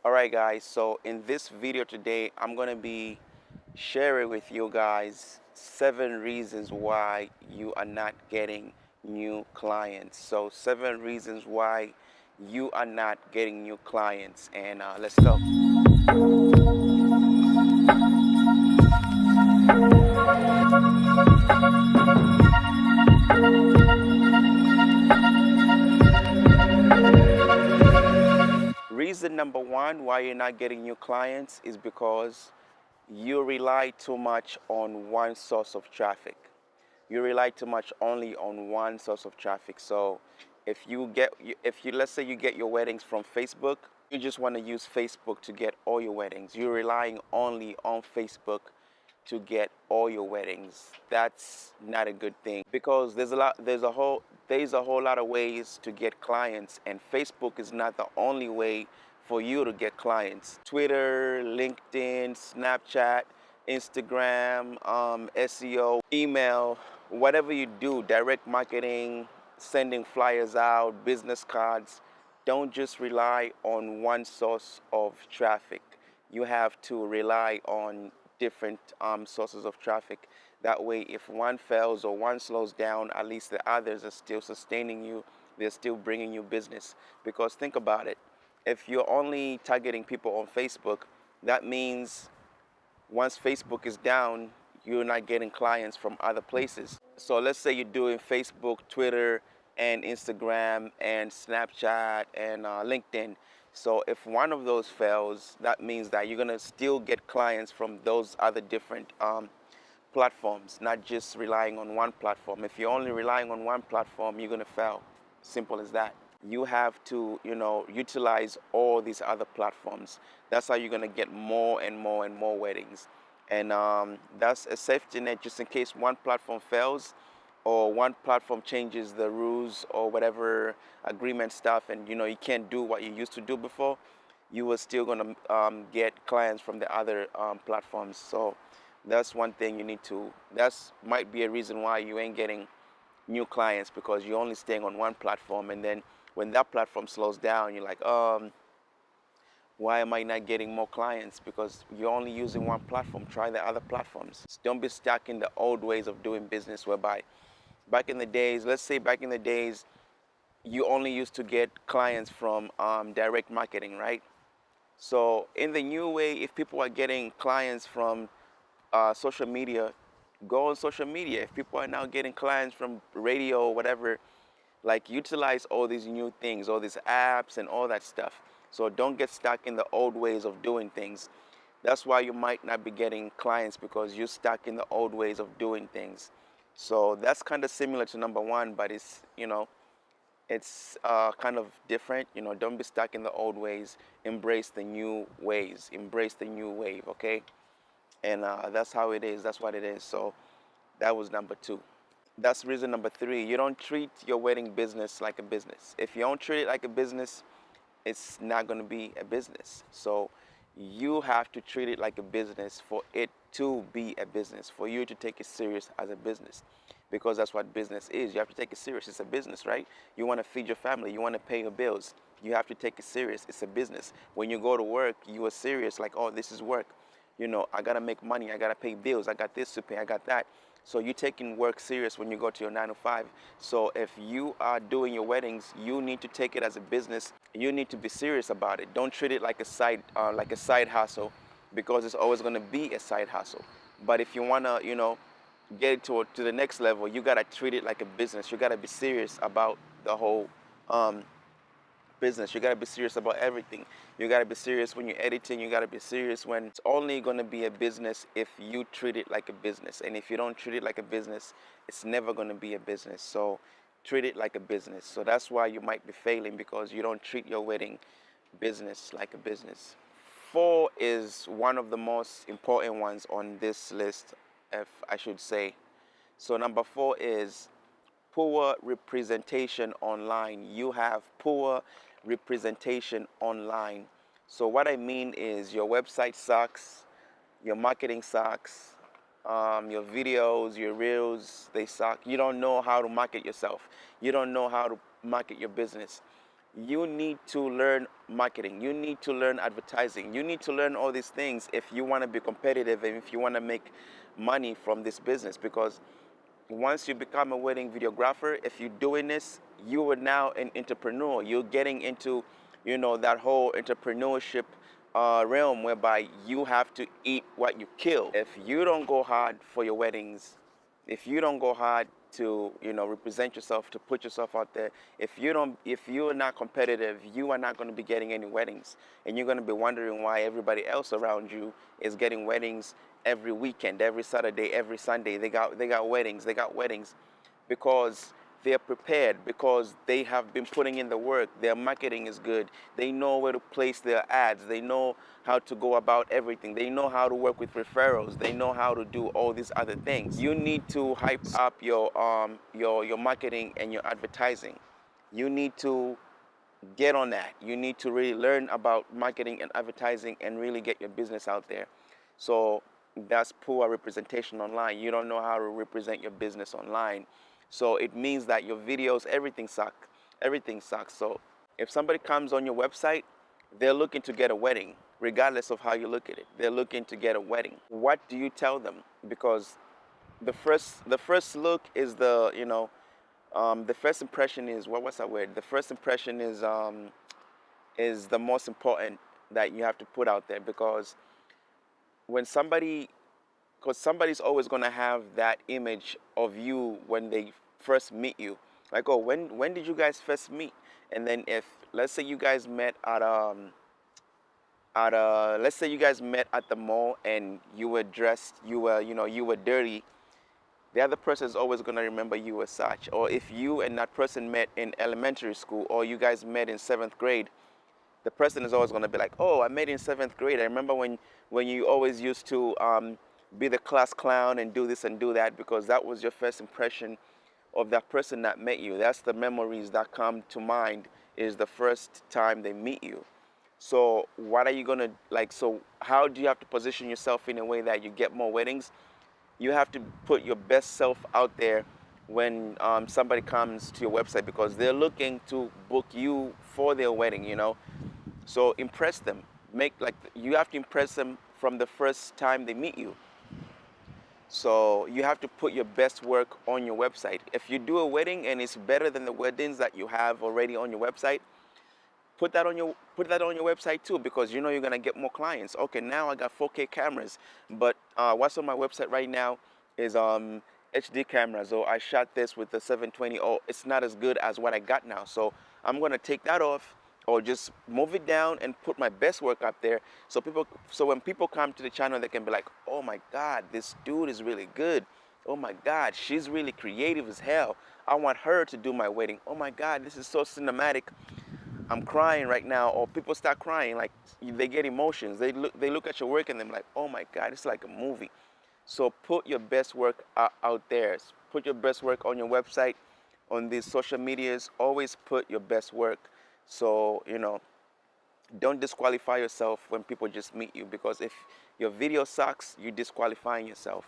Alright guys, so in this video today, I'm going to be sharing with you guys 7 reasons why you are not getting new clients. So 7 reasons why you are not getting new clients, and let's go. Reason number one why you're not getting new clients is because you rely too much on one source of traffic. You rely too much only on one source of traffic. So if you let's say you get your weddings from Facebook, you just want to use Facebook to get all your weddings. You're relying only on Facebook to get all your weddings. That's not a good thing because there's a whole lot of ways to get clients, and Facebook is not the only way for you to get clients. Twitter, LinkedIn, Snapchat, Instagram, SEO, email, whatever you do, direct marketing, sending flyers out, business cards, don't just rely on one source of traffic. You have to rely on different sources of traffic. That way, if one fails or one slows down, at least the others are still sustaining you. They're still bringing you business. Because think about it. If you're only targeting people on Facebook, that means once Facebook is down, you're not getting clients from other places. So let's say you're doing Facebook, Twitter, and Instagram, and Snapchat, and LinkedIn. So if one of those fails, that means that you're gonna still get clients from those other different platforms, not just relying on one platform. If you're only relying on one platform, you're gonna fail. Simple as that. You have to, utilize all these other platforms. That's how you're gonna get more and more and more weddings. And that's a safety net just in case one platform fails or one platform changes the rules or whatever agreement stuff, and you can't do what you used to do before. You are still gonna get clients from the other platforms. So that's one thing you need to. That's might be a reason why you ain't getting new clients, because you're only staying on one platform, and then when that platform slows down, you're like, why am I not getting more clients? Because you're only using one platform. Try the other platforms. Don't be stuck in the old ways of doing business, whereby back in the days, let's say back in the days, you only used to get clients from direct marketing, right? So in the new way, if people are getting clients from social media, go on social media. If people are now getting clients from radio or whatever, like, utilize all these new things, all these apps and all that stuff. So don't get stuck in the old ways of doing things. That's why you might not be getting clients, because you're stuck in the old ways of doing things. So that's kind of similar to number one, but it's kind of different. Don't be stuck in the old ways. Embrace the new ways. Embrace the new wave, okay? And that's how it is. That's what it is. So that was number two. That's reason number three. You don't treat your wedding business like a business. If you don't treat it like a business, it's not going to be a business. So you have to treat it like a business for it to be a business, for you to take it serious as a business, because that's what business is. You have to take it serious. It's a business, right? You want to feed your family. You want to pay your bills. You have to take it serious. It's a business. When you go to work, you are serious, like, oh, this is work. I got to make money. I got to pay bills. I got this to pay. I got that. So you're taking work serious when you go to your 9 to 5. So if you are doing your weddings, you need to take it as a business. You need to be serious about it. Don't treat it like a side hustle, because it's always going to be a side hustle. But if you want to, get it to the next level, you got to treat it like a business. You got to be serious about the whole um, business. You got to be serious about everything. You got to be serious when you're editing. You got to be serious when it's only going to be a business if you treat it like a business. And if you don't treat it like a business, it's never going to be a business. So treat it like a business. So that's why you might be failing, because you don't treat your wedding business like a business. Four is one of the most important ones on this list, if I should say. So number four is poor representation online. You have poor representation online. So what I mean is, your website sucks, your marketing sucks, your videos, your reels, they suck. You don't know how to market yourself. You don't know how to market your business. You need to learn marketing. You need to learn advertising. You need to learn all these things if you want to be competitive and if you want to make money from this business. Because once you become a wedding videographer, if you're doing this, you are now an entrepreneur. You're getting into, that whole entrepreneurship realm whereby you have to eat what you kill. If you don't go hard for your weddings, if you don't go hard to represent yourself, to put yourself out there, if you're not competitive, you are not going to be getting any weddings, and you're going to be wondering why everybody else around you is getting weddings every weekend, every Saturday, every Sunday. They got weddings because they're prepared, because they have been putting in the work. Their marketing is good. They know where to place their ads. They know how to go about everything. They know how to work with referrals. They know how to do all these other things. You need to hype up your marketing and your advertising. You need to get on that. You need to really learn about marketing and advertising and really get your business out there. So that's poor representation online. You don't know how to represent your business online. So it means that your videos, everything sucks. Everything sucks. So if somebody comes on your website, they're looking to get a wedding, regardless of how you look at it. They're looking to get a wedding. What do you tell them? Because the first look is the first impression is what's that word? The first impression is the most important that you have to put out there, because when somebody's always going to have that image of you when they first meet you, like, oh, when did you guys first meet? And then if let's say you guys met let's say you guys met at the mall and you were dressed, you were dirty, the other person is always going to remember you as such. Or if you and that person met in elementary school, or you guys met in 7th grade, the person is always going to be like, oh, I met in 7th grade. I remember when you always used to be the class clown and do this and do that, because that was your first impression of that person that met you. That's the memories that come to mind, is the first time they meet you. So what are you going to like? So how do you have to position yourself in a way that you get more weddings? You have to put your best self out there when somebody comes to your website, because they're looking to book you for their wedding. So impress them. You have to impress them from the first time they meet you. So you have to put your best work on your website. If you do a wedding and it's better than the weddings that you have already on your website, put that on your website too, because you're gonna get more clients. Okay, now I got 4K cameras, but what's on my website right now is HD cameras. Or I shot this with the 720. Oh, it's not as good as what I got now, so I'm gonna take that off, or just move it down and put my best work up there. So when people come to the channel, they can be like, oh my God, this dude is really good. Oh my God, she's really creative as hell. I want her to do my wedding. Oh my God, this is so cinematic. I'm crying right now. Or people start crying, like they get emotions. They look at your work and they're like, oh my God, it's like a movie. So put your best work out there. Put your best work on your website, on these social medias. Always put your best work. So, don't disqualify yourself when people just meet you, because if your video sucks, you're disqualifying yourself.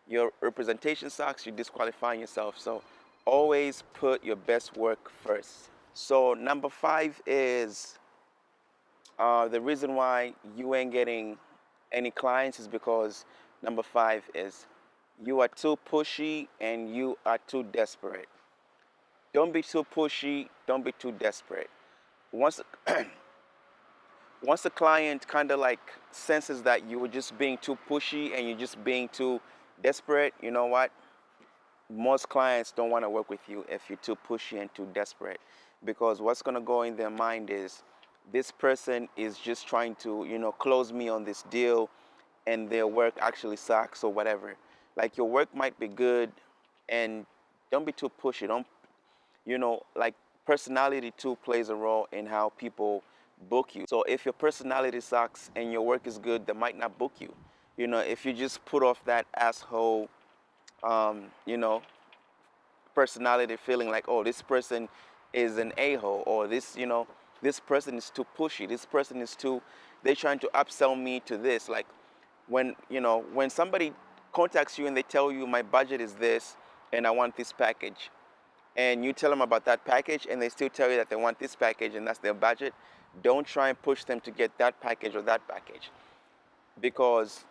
Your representation sucks, you're disqualifying yourself. So always put your best work first. So number 5 is the reason why you ain't getting any clients is because number 5 is you are too pushy and you are too desperate. Don't be too pushy, don't be too desperate. Once once the client kind of like senses that you were just being too pushy and you're just being too desperate, you know what? Most clients don't want to work with you if you're too pushy and too desperate, because what's going to go in their mind is, this person is just trying to, close me on this deal, and their work actually sucks or whatever. Like, your work might be good, and don't be too pushy. Don't, like, personality too plays a role in how people book you. So if your personality sucks and your work is good, they might not book you. If you just put off that asshole, you know, personality, feeling like, oh, this person is an a-hole, or this person is too pushy, this person is too, they're trying to upsell me to this. Like, when somebody contacts you and they tell you, my budget is this and I want this package, and you tell them about that package and they still tell you that they want this package and that's their budget, don't try and push them to get that package or that package, because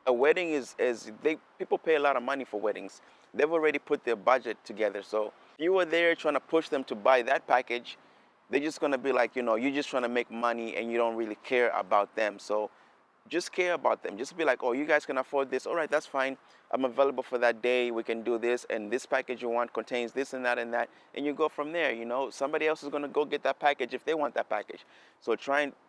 a wedding is they people pay a lot of money for weddings. They've already put their budget together. So if you were there trying to push them to buy that package, they're just gonna be like, you're just trying to make money and you don't really care about them. So just care about them. Just be like, oh, you guys can afford this. All right, that's fine. I'm available for that day. We can do this. And this package you want contains this and that and that. And you go from there. Somebody else is going to go get that package if they want that package. So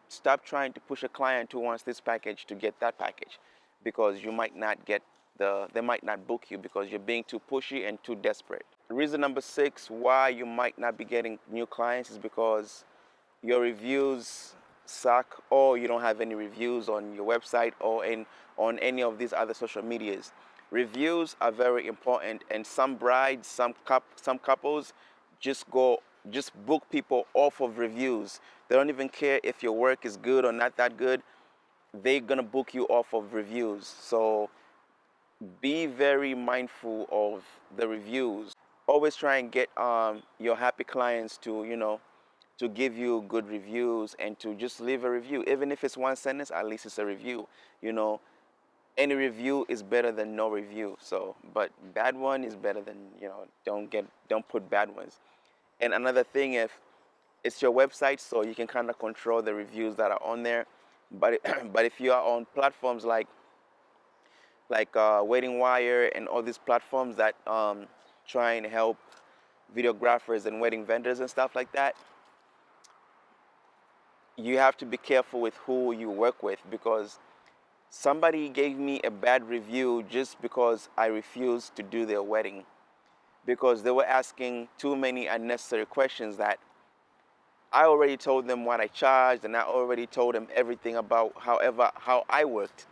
stop trying to push a client who wants this package to get that package, because you might not get they might not book you because you're being too pushy and too desperate. Reason number 6 why you might not be getting new clients is because your reviews suck, or you don't have any reviews on your website or on any of these other social medias. Reviews are very important, and some brides, some couples just book people off of reviews. They don't even care if your work is good or not that good. They're gonna book you off of reviews. So be very mindful of the reviews. Always try and get your happy clients to give you good reviews and to just leave a review. Even if it's one sentence, at least it's a review. Any review is better than no review. So, but bad one is better than, don't put bad ones. And another thing, if it's your website, so you can kind of control the reviews that are on there. But but if you are on platforms like Wedding Wire and all these platforms that try and help videographers and wedding vendors and stuff like that, you have to be careful with who you work with, because somebody gave me a bad review just because I refused to do their wedding, because they were asking too many unnecessary questions that I already told them what I charged, and I already told them everything about how I worked.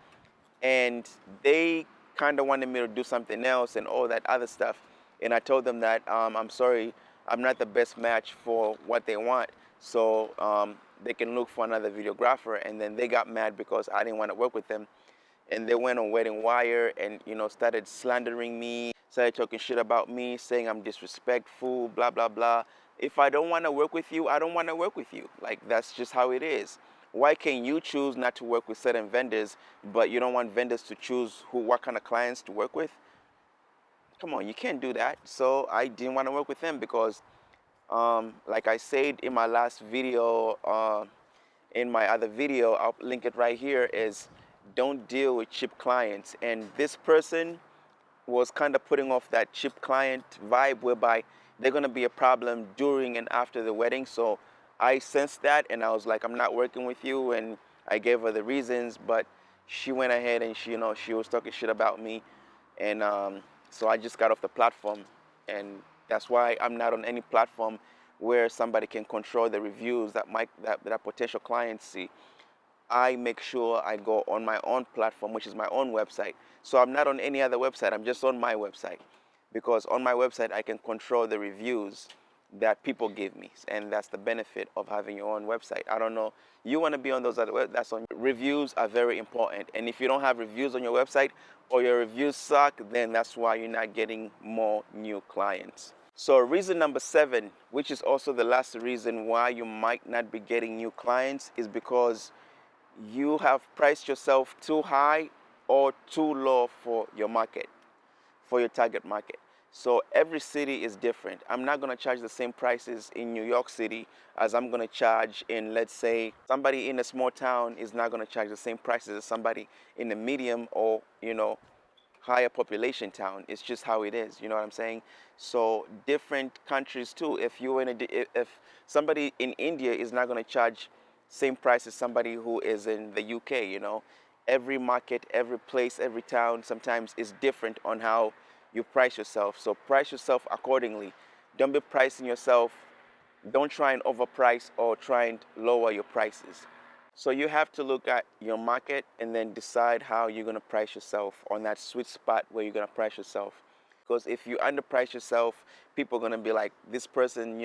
And they kind of wanted me to do something else and all that other stuff. And I told them that I'm sorry, I'm not the best match for what they want. So they can look for another videographer. And then they got mad because I didn't want to work with them. And they went on Wedding Wire and started slandering me, started talking shit about me, saying I'm disrespectful, blah, blah, blah. If I don't want to work with you, I don't want to work with you. Like, that's just how it is. Why can you choose not to work with certain vendors, but you don't want vendors to choose what kind of clients to work with? Come on, you can't do that. So I didn't want to work with them because, like I said in my last video, in my other video, I'll link it right here, is don't deal with cheap clients. And this person was kind of putting off that cheap client vibe, whereby they're going to be a problem during and after the wedding. So I sensed that, and I was like, I'm not working with you. And I gave her the reasons, but she went ahead and she was talking shit about me. And so I just got off the platform. And that's why I'm not on any platform where somebody can control the reviews that potential clients see. I make sure I go on my own platform, which is my own website. So I'm not on any other website. I'm just on my website, because on my website I can control the reviews that people give me, and that's the benefit of having your own website. I don't know, you want to be on those other websites, that's on. Reviews are very important, and if you don't have reviews on your website, or your reviews suck, then that's why you're not getting more new clients. So reason number 7, which is also the last reason why you might not be getting new clients, is because you have priced yourself too high or too low for your market, for your target market. So every city is different. I'm not going to charge the same prices in New York City as I'm going to charge in, let's say, somebody in a small town is not going to charge the same prices as somebody in a medium or, higher population town. It's just how it is. You know what I'm saying? So different countries too. If somebody in India is not going to charge same price as somebody who is in the UK, every market, every place, every town sometimes is different on how you price yourself. So price yourself accordingly. Don't be pricing yourself. Don't try and overprice or try and lower your prices. So you have to look at your market and then decide how you're going to price yourself on that sweet spot where you're going to price yourself. Because if you underprice yourself, people are going to be like, this person,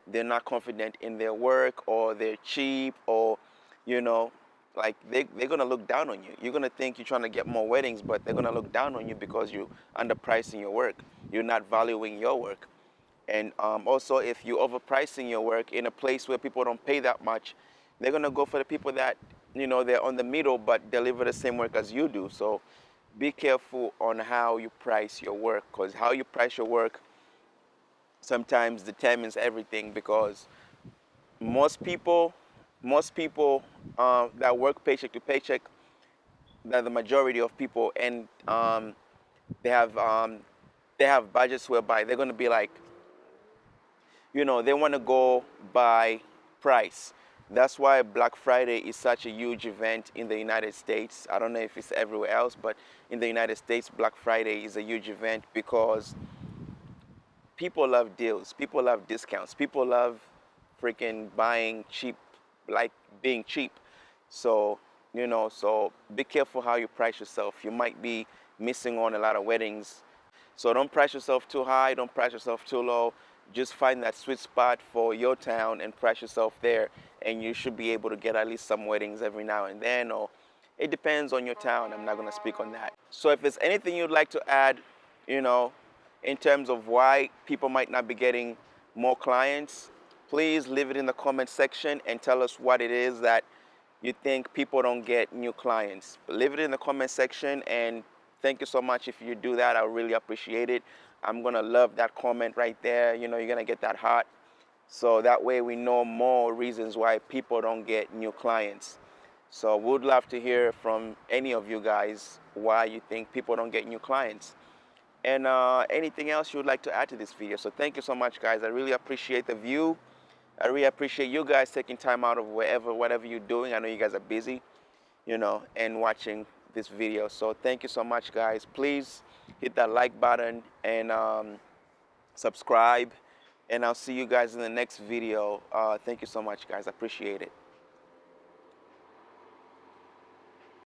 they're not confident in their work, or they're cheap, or, like they're going to look down on you. You're going to think you're trying to get more weddings, but they're going to look down on you because you're underpricing your work. You're not valuing your work. And also, if you're overpricing your work in a place where people don't pay that much, they're gonna go for the people that, they're on the middle but deliver the same work as you do. So be careful on how you price your work, because how you price your work sometimes determines everything. Because most people, most people that work paycheck to paycheck, that the majority of people, and they have um, they have budgets whereby they're gonna be like, they want to go by price. That's why Black Friday is such a huge event in the United States. I don't know if it's everywhere else, but in the United States, Black Friday is a huge event because people love deals, people love discounts, people love freaking buying cheap, like being cheap. So, so be careful how you price yourself. You might be missing on a lot of weddings. So don't price yourself too high, don't price yourself too low. Just find that sweet spot for your town and price yourself there, and you should be able to get at least some weddings every now and then, or it depends on your town. I'm not going to speak on that. So if there's anything you'd like to add, you know, in terms of why people might not be getting more clients, please leave it in the comment section and tell us what it is that you think people don't get new clients. Leave it in the comment section, and thank you so much if you do that. I really appreciate it. I'm gonna love that comment right there. You're gonna get that heart. So that way we know more reasons why people don't get new clients. So we would love to hear from any of you guys why you think people don't get new clients. And anything else you would like to add to this video. So thank you so much, guys. I really appreciate the view. I really appreciate you guys taking time out of whatever you're doing. I know you guys are busy, and watching this video. So thank you so much, guys. Please hit that like button and subscribe. And I'll see you guys in the next video. Thank you so much, guys. I appreciate it.